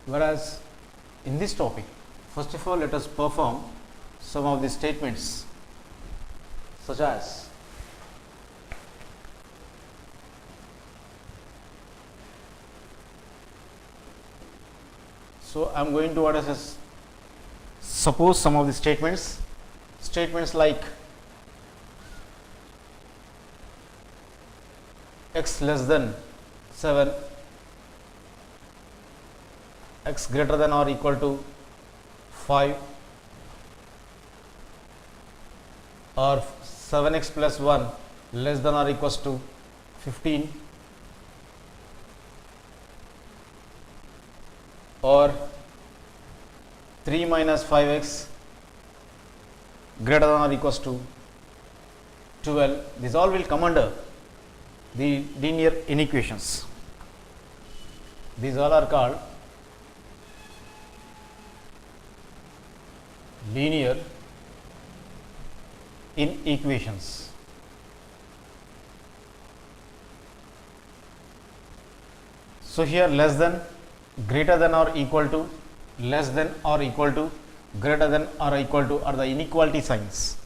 Whereas in this topic, first of all, let us perform some of the statements such as so I am going to what is suppose some of the statements like x less than 7, x greater than or equal to 5, or 7x plus 1 less than or equals to 15, or 3 minus 5x greater than or equals to 12. These all will come under the linear inequations. These all are called linear inequations. So here less than, greater than or equal to, less than or equal to, greater than or equal to are the inequality signs,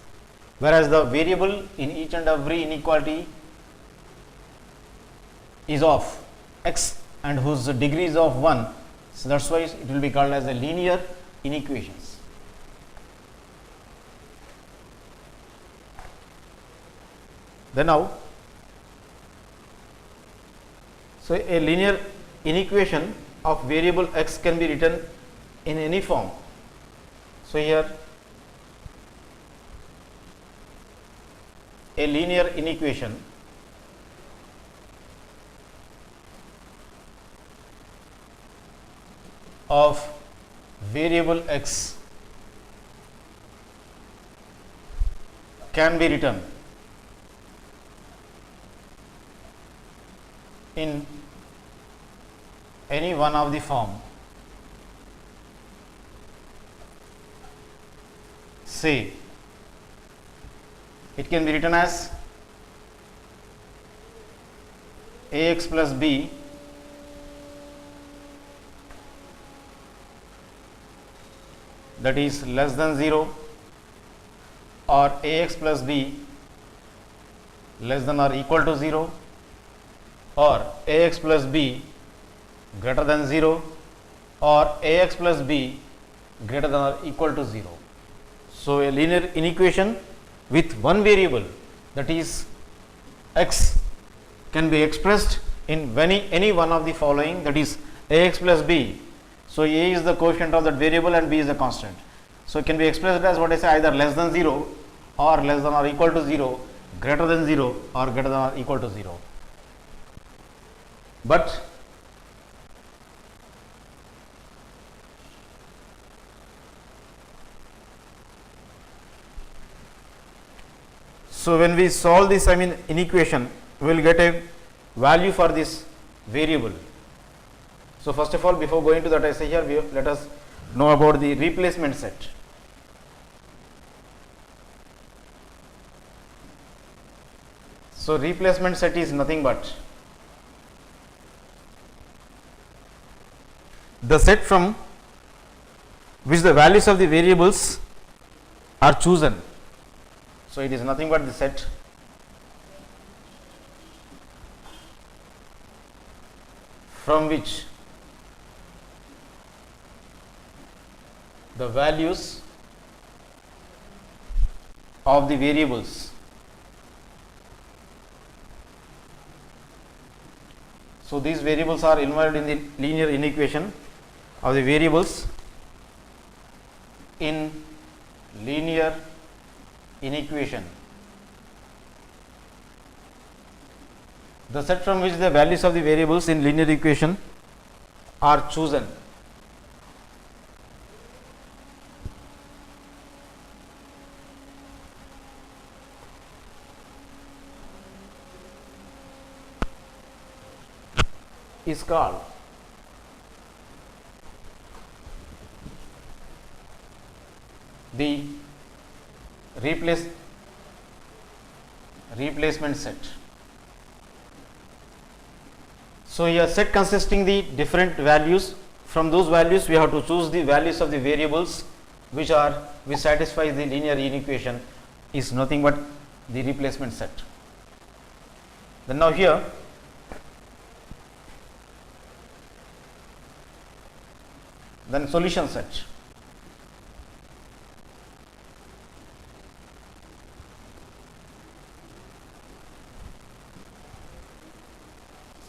whereas the variable in each and every inequality is of x and whose degree is of 1. So, that is why it will be called as a linear inequations. Then now, so a linear inequation of variable x can be written in any form. So, here a linear inequation of variable x can be written in any one of the form. Say it can be written as ax plus b that is less than 0, or ax plus b less than or equal to 0, or ax plus b greater than 0, or ax plus b greater than or equal to 0. So, a linear inequation with one variable, that is x, can be expressed in any one of the following, that is ax plus b. So, a is the coefficient of that variable and b is the constant. So, it can be expressed as what I say, either less than 0 or less than or equal to 0, greater than 0 or greater than or equal to 0. But so, when we solve this inequation, we will get a value for this variable. So, first of all, before going to that, I say here, let us know about the replacement set. So, replacement set is nothing but the set from which the values of the variables are chosen. So, it is nothing but the set from which the values of the variables. So, these variables are involved in the linear inequation of the variables in linear inequation. The set from which the values of the variables in linear equation are chosen. Is called the replacement set. So, a set consisting the different values from those values we have to choose the values of the variables which satisfies the linear inequation is nothing but the replacement set. Then now here then solution set.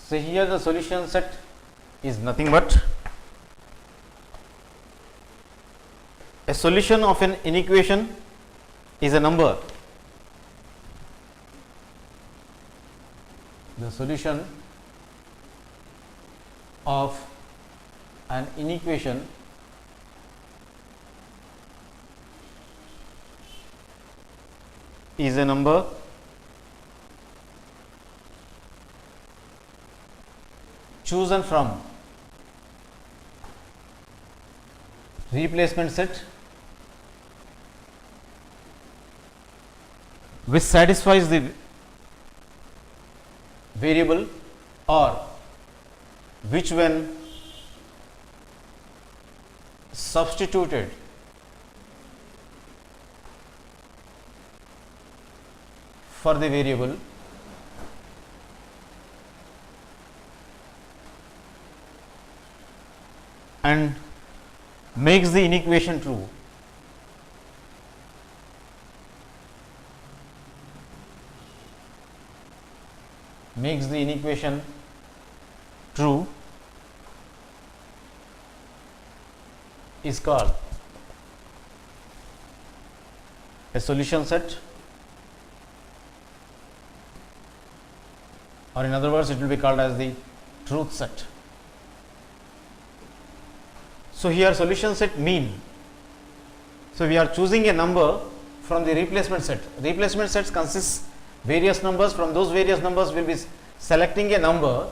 So here the solution set is nothing but a solution of an inequation is a number. The solution of an inequation is a number chosen from replacement set which satisfies the variable or which when substituted for the variable and makes the inequation true. Makes the inequation true is called a solution set, or in other words it will be called as the truth set. So here solution set mean, so we are choosing a number from the replacement set. Replacement sets consists various numbers. From those various numbers we will be selecting a number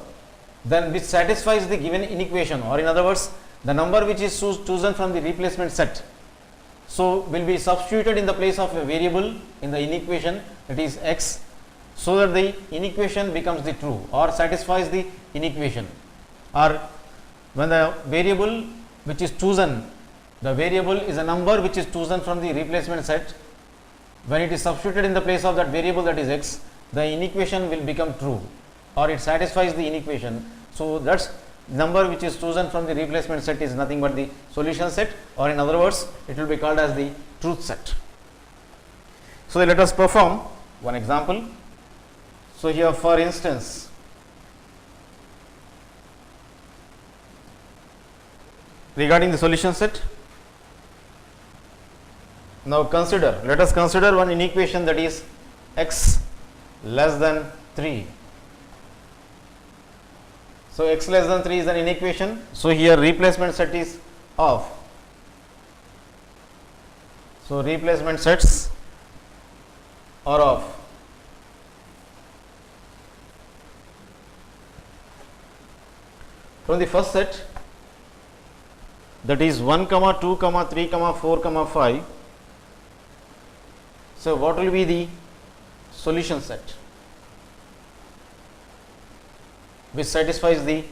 then which satisfies the given inequation, or in other words the number which is chosen from the replacement set, so will be substituted in the place of a variable in the inequation, that is x, so that the inequation becomes the true or satisfies the inequation. Or when the variable which is chosen, the variable is a number which is chosen from the replacement set, when it is substituted in the place of that variable, that is x, the inequation will become true or it satisfies the inequation. So that's number which is chosen from the replacement set is nothing but the solution set, or in other words it will be called as the truth set. So let us perform one example. So here for instance, regarding the solution set, now let us consider one inequation, that is x less than 3. So x less than 3 is an inequation. So here replacement set is off. So replacement sets are off. From the first set, that is 1, 2, 3, 4, 5. So what will be the solution set which satisfies the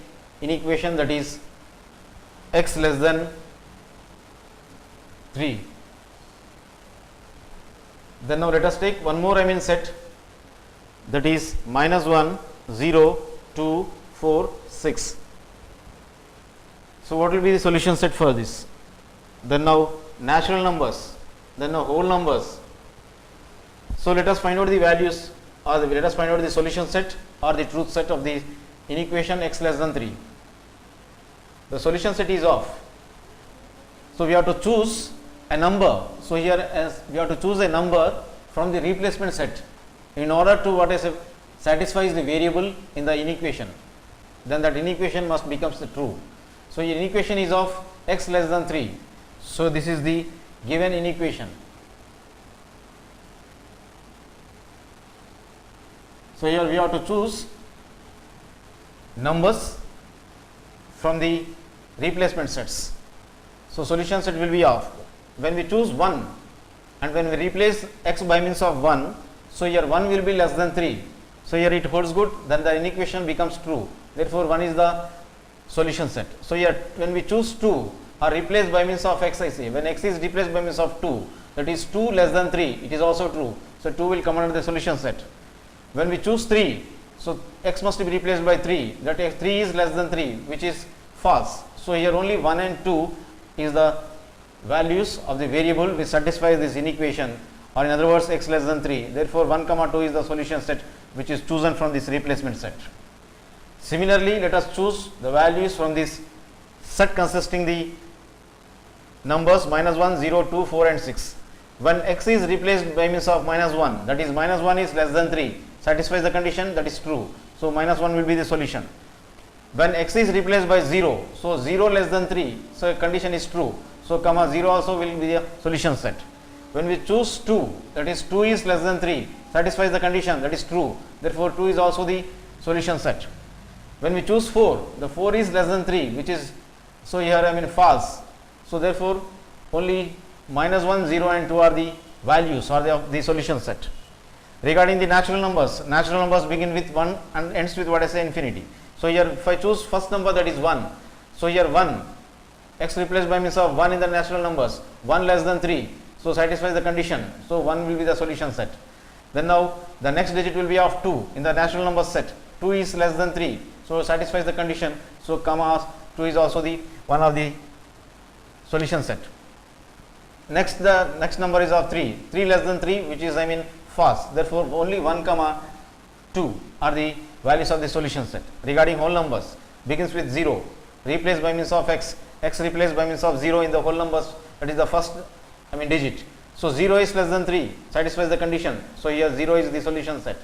inequation, that is x less than 3. Then now let us take one more set, that is -1, 0, 2, 4, 6. So what will be the solution set for this? Then now natural numbers, then now whole numbers. So let us find out the values, or let us find out the solution set or the truth set of the inequation x less than 3. The solution set is off. So we have to choose a number. So here as we have to choose a number from the replacement set in order to satisfies the variable in the inequation. Then that inequation must becomes the true. So your inequation is of x less than 3. So this is the given inequation. So here we have to choose numbers from the replacement sets. So solution set will be off. When we choose 1 and when we replace x by means of 1, so here 1 will be less than 3. So here it holds good, then the inequation becomes true. Therefore 1 is the solution set. So here when we choose 2 or replace by means of x, I say when x is replaced by means of 2, that is 2 less than 3, it is also true. So 2 will come under the solution set. When we choose 3, so x must be replaced by 3, that is 3 is less than 3, which is false. So here only 1 and 2 is the values of the variable which satisfies this inequation, or in other words x less than 3. Therefore 1 comma 2 is the solution set which is chosen from this replacement set. Similarly, let us choose the values from this set consisting the numbers minus 1, 0, 2, 4 and 6. When x is replaced by means of minus 1, that is minus 1 is less than 3, satisfies the condition, that is true. So minus 1 will be the solution. When x is replaced by 0, so 0 less than 3, so condition is true. So comma 0 also will be the solution set. When we choose 2, that is 2 is less than 3, satisfies the condition, that is true. Therefore 2 is also the solution set. When we choose 4, the 4 is less than 3, which is, so here I mean false. So therefore only minus 1, 0 and 2 are the values or the solution set. Regarding the natural numbers begin with 1 and ends with what I say infinity. So here if I choose first number, that is 1. So here 1, x replaced by means of 1 in the natural numbers, 1 less than 3, so satisfies the condition. So 1 will be the solution set. Then now the next digit will be of 2 in the natural numbers set. 2 is less than 3, so satisfies the condition. So comma 2 is also the one of the solution set. Next, the next number is of 3, 3 less than 3, which is I mean false. Therefore only 1 comma 2 are the values of the solution set. Regarding whole numbers, begins with 0, replaced by means of x, x replaced by means of 0 in the whole numbers, that is the first I mean digit. So 0 is less than 3, satisfies the condition. So here 0 is the solution set.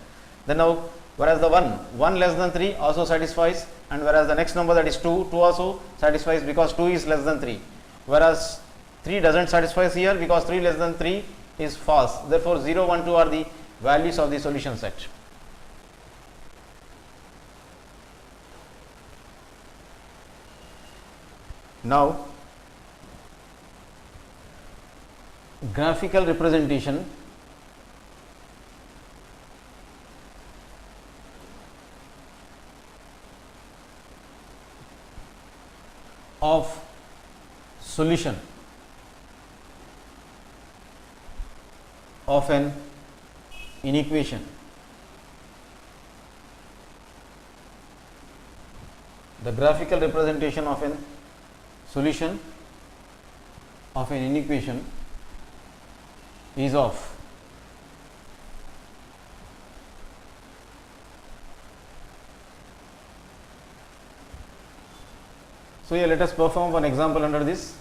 Then now whereas the 1 less than 3 also satisfies, and whereas the next number, that is 2 also satisfies because 2 is less than 3. Whereas 3 doesn't satisfy here because 3 less than 3 is false. Therefore 0, 1, 2 are the values of the solution set. Now graphical representation of solution of an inequation. The graphical representation of an solution of an inequation is of so here let us perform one example under this.